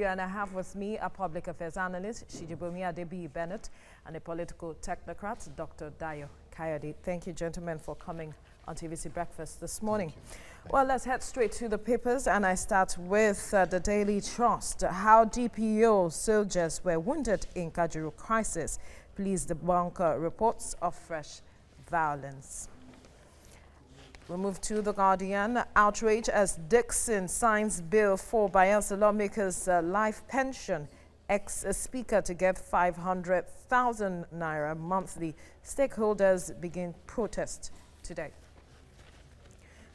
studio, and I have with me a public affairs analyst, Shijibomi Adebi Bennett, and a political technocrat, Dr. Dayo Kayode. Thank you, gentlemen, for coming on TVC Breakfast this morning. Well, let's head straight to the papers, and I start with the Daily Trust. How DPO soldiers were wounded in Kajuru crisis. Please debunk reports of fresh violence. We move to The Guardian. Outrage as Dixon signs bill for Bayelsa lawmakers' life pension. Ex-speaker to get 500,000 naira monthly. Stakeholders begin protest today.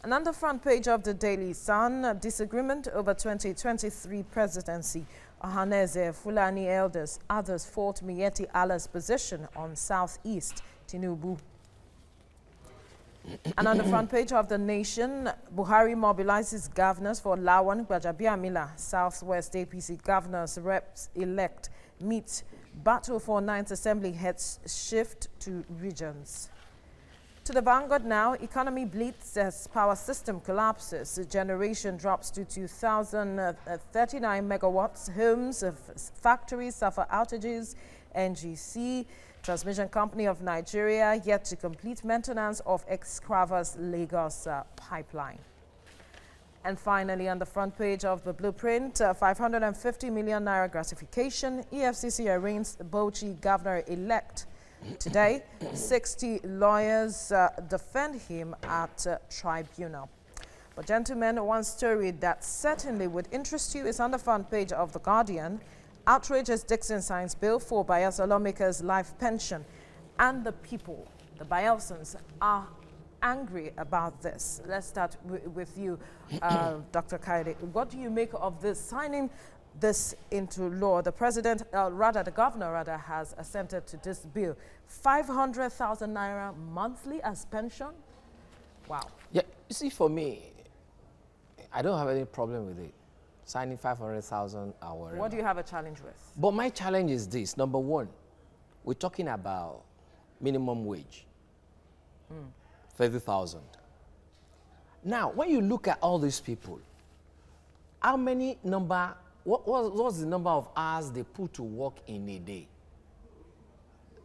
And on the front page of the Daily Sun, disagreement over 2023 presidency. Ohaneze, Fulani elders, others fought Miyetti Allah's position on Southeast Tinubu. And on the front page of The Nation, Buhari mobilizes governors for Lawan Gbajabiamila. Southwest APC governors reps-elect meet. Battle for 9th Assembly heads shift to regions. To the Vanguard now, economy bleeds as power system collapses. Generation drops to 2,039 megawatts. Homes, factories suffer outages. NGC, Transmission Company of Nigeria, yet to complete maintenance of Excava's Lagos pipeline. And finally, on the front page of the Blueprint, 550 million naira gratification. EFCC arraigns Bauchi governor-elect. Today, 60 lawyers defend him at tribunal. But gentlemen, one story that certainly would interest you is on the front page of The Guardian. Outrageous Dixon signs bill for Bayelsa lawmakers' life pension. And the people, the Bayelsans, are angry about this. Let's start with you, Dr. Kayode. What do you make of this signing this into law? The president, the governor has assented to this bill. 500,000 naira monthly as pension? Wow. Yeah, you see, for me, I don't have any problem with it. Signing 500,000 or whatever. What do you have a challenge with? But my challenge is this. Number one, we're talking about minimum wage. 30,000. Now, when you look at all these people, how many number, what's the number of hours they put to work in a day?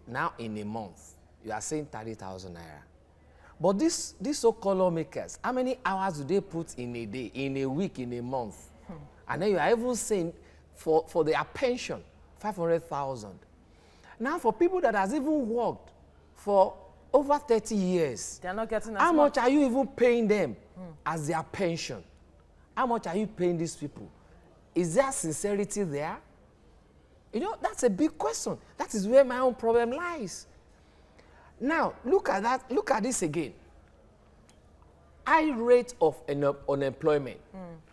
Now, in a month, you are saying 30,000 naira. But these so-called lawmakers, how many hours do they put in a day, in a week, in a month? And then you are even saying for their pension, 500,000. Now, for people that has even worked for over 30 years, they're not getting as how much. much are you even paying them as their pension? How much are you paying these people? Is there sincerity there? You know, that's a big question. That is where my own problem lies. Now, look at that. Look at this again. High rate of unemployment.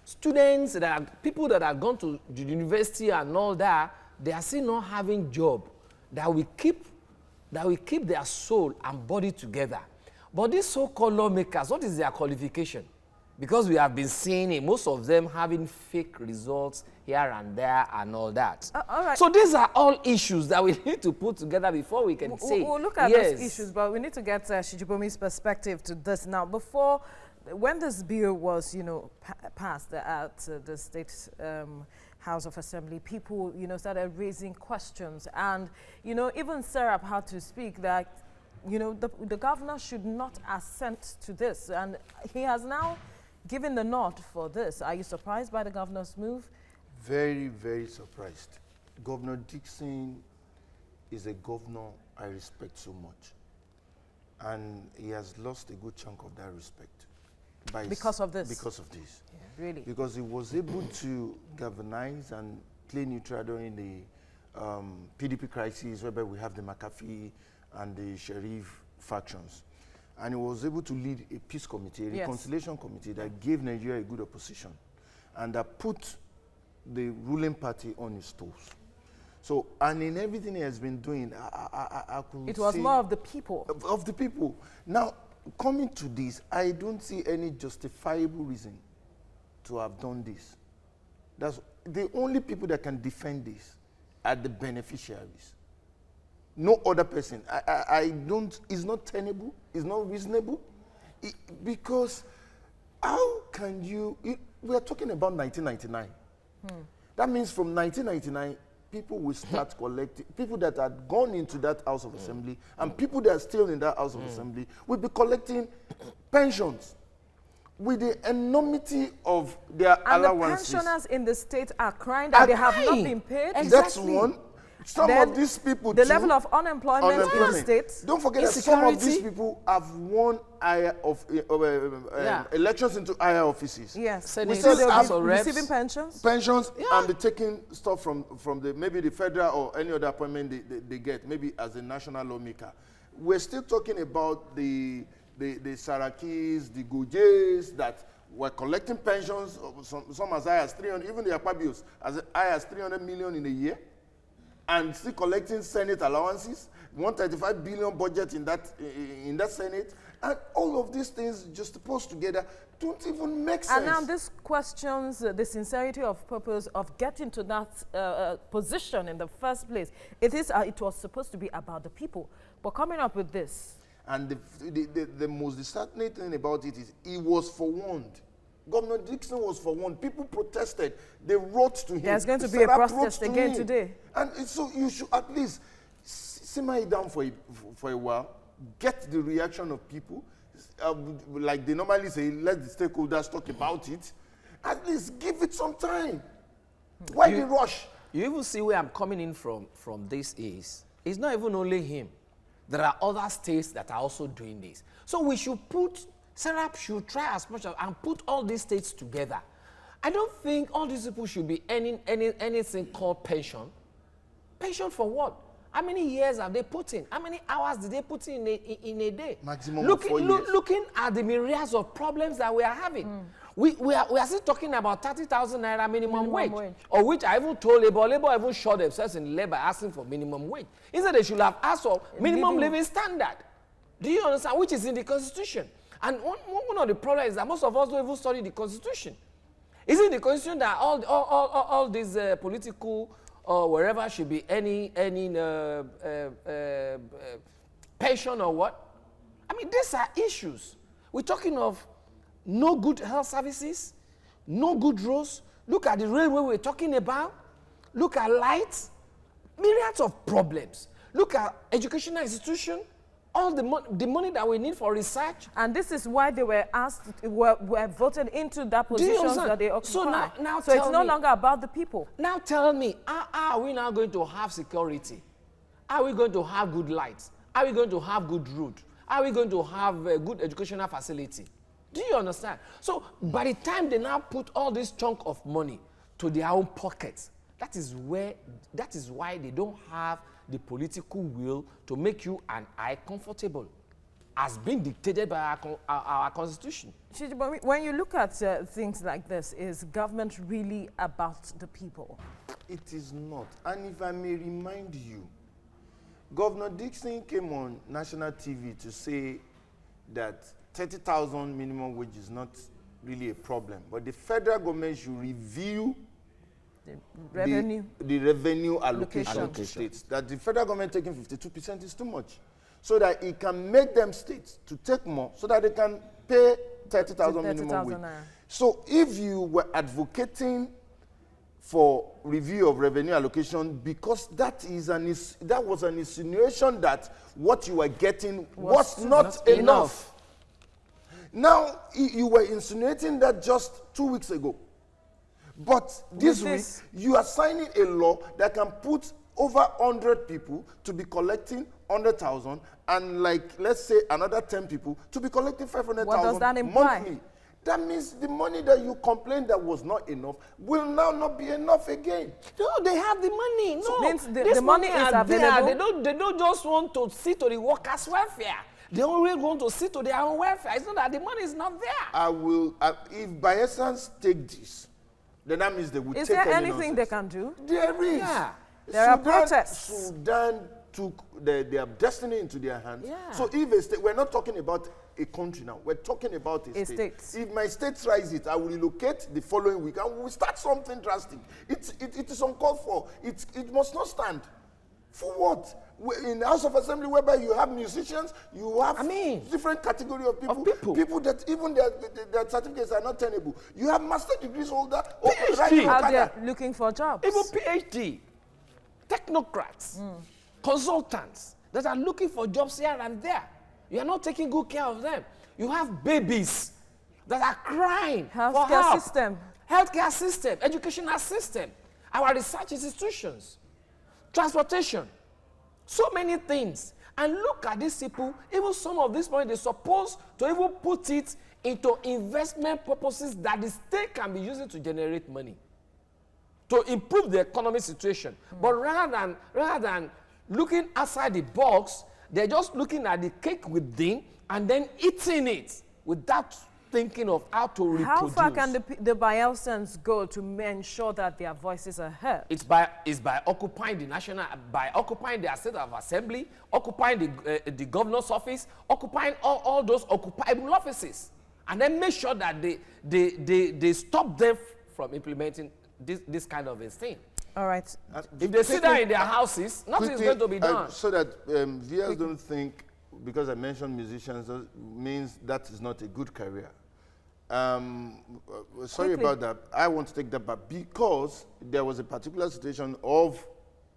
Students, people that have gone to the university and all that, they are still not having job that will keep their soul and body together. But these so-called lawmakers, what is their qualification? Because we have been seeing it, most of them having fake results here and there and all that. All right. So these are all issues that we need to put together before we can say We'll look at yes. those issues, but we need to get Shijibomi's perspective to this now. Before, when this bill was, passed at the State House of Assembly, people, started raising questions. And, even Serap had to speak that, the governor should not assent to this. And he has now given the nod for this. Are you surprised by the governor's move? Very, very surprised. Governor Dixon is a governor I respect so much. And he has lost a good chunk of that respect. Because of this? Because of this. Yeah, really? Because he was able to galvanize and play neutral during the PDP crisis, whereby we have the McAfee and the Sheriff factions. And he was able to lead a peace committee, a reconciliation committee that gave Nigeria a good opposition and that put the ruling party on his toes. So, and in everything he has been doing, I could It was more of the people. Of the people. Now, coming to this, I don't see any justifiable reason to have done this. That's the only people that can defend this are the beneficiaries. No other person. I don't, it's not tenable, it's not reasonable. Because how can you, we are talking about 1999. That means from 1999, people will start collecting, people that had gone into that House of Assembly and people that are still in that House of Assembly will be collecting pensions with the enormity of their And allowances. the pensioners in the state are crying that they have not been paid. Exactly. That's one. Some Then of these people the too, level of unemployment in the state. Don't forget that some of these Insecurity. people have won higher elections into higher offices. Yes. Senate, We still House they'll of be Reps. receiving pensions. Pensions and be taking stuff from the maybe the federal or any other appointment they get, maybe as a national lawmaker. We're still talking about the Sarakis, the Gojes that were collecting pensions, some as high as 300, even the Akpabios as high as 300 million in a year, and still collecting Senate allowances, 135 billion budget in that Senate, and all of these things just supposed together don't even make sense. And now this questions the sincerity of purpose of getting to that position in the first place. It was supposed to be about the people, but coming up with this. And the most disheartening thing about it is he was forewarned. Governor Dixon was forewarned. People protested. They wrote to him. There's going to be a Serap protest wrote to again him. today. And so you should at least simmer it down for a while, get the reaction of people. Like they normally say, let the stakeholders talk about it. At least give it some time. Why the rush? You even see where I'm coming in from this is, it's not even only him. There are other states that are also doing this. So we should Serap should try as much as and put all these states together. I don't think all these people should be earning anything called pension. Pension for what? How many years have they put in? How many hours did they put in a day? Maximum of 4 years. Looking at the myriads of problems that we are having. We are still talking about 30,000 naira minimum wage, of which I even told Labor even shot themselves in labor asking for minimum wage. Instead, they should have asked for minimum living standard. Do you understand? Which is in the Constitution. And one of the problems is that most of us don't even study the Constitution. Is it the Constitution that all these political or wherever should be any pension or what? I mean, these are issues. We're talking of no good health services, no good roads. Look at the railway we're talking about. Look at lights. Myriads of problems. Look at educational institution. All the money that we need for research. And this is why they were were voted into that positions that they occupy. So now so it's no longer about the people. Now tell me, how are we now going to have security? Are we going to have good lights? Are we going to have good road? Are we going to have a good educational facility? Do you understand? So by the time they now put all this chunk of money to their own pockets, that is why they don't have the political will to make you and I comfortable, as being dictated by our Constitution. When you look at things like this, is government really about the people? It is not. And if I may remind you, Governor Dixon came on national TV to say that 30,000 minimum wage is not really a problem, but the federal government should review the revenue allocation to states. That the federal government taking 52% is too much, so that it can make them states to take more, so that they can pay 30,000 minimum wage. So if you were advocating for review of revenue allocation, because that was an insinuation that what you were getting was not enough. Now you were insinuating that just 2 weeks ago. But this week, you are signing a law that can put over 100 people to be collecting 100,000, and let's say another 10 people to be collecting 500,000 What does that imply? monthly. That means the money that you complained that was not enough will now not be enough again. No, they have the money. No, so means the money is available. They don't just want to see to the workers' welfare. They always want to see to their own welfare. It's not that the money is not there. If by essence take this, then that means they will take Is there anything they can do? There is. Yeah. There are protests. Sudan took their destiny into their hands. Yeah. So if a state, we're not talking about a country now, we're talking about a state. If my state tries it, I will relocate the following week and we'll start something drastic. It is uncalled for. It must not stand. For what? In the House of Assembly, whereby you have musicians, you have different category of people. People that even their certificates are not tenable. You have master degrees holder. PhD. Out there looking for jobs. Even PhD, technocrats, consultants that are looking for jobs here and there. You are not taking good care of them. You have babies that are crying for help. Healthcare system, educational system, our research institutions, transportation, so many things. And look at these people, even some of this money, they're supposed to even put it into investment purposes that the state can be using to generate money, to improve the economic situation. But rather than looking outside the box, they're just looking at the cake within and then eating it without thinking of how to reproduce. How far can the Bayelsians go to ensure that their voices are heard? It's by occupying by occupying the State of Assembly, occupying the governor's office, occupying all those occupiable offices, and then make sure that they stop them from implementing this kind of a thing. All right. If they sit down in their houses, nothing is going to be done. So that viewers don't think, because I mentioned musicians, means that is not a good career. Sorry about that. I want to take that back because there was a particular situation of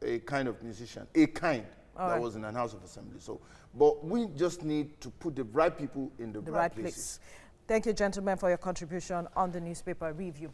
a kind of musician, that was in an House of Assembly. So, but we just need to put the right people in the right places. Thank you, gentlemen, for your contribution on the newspaper review.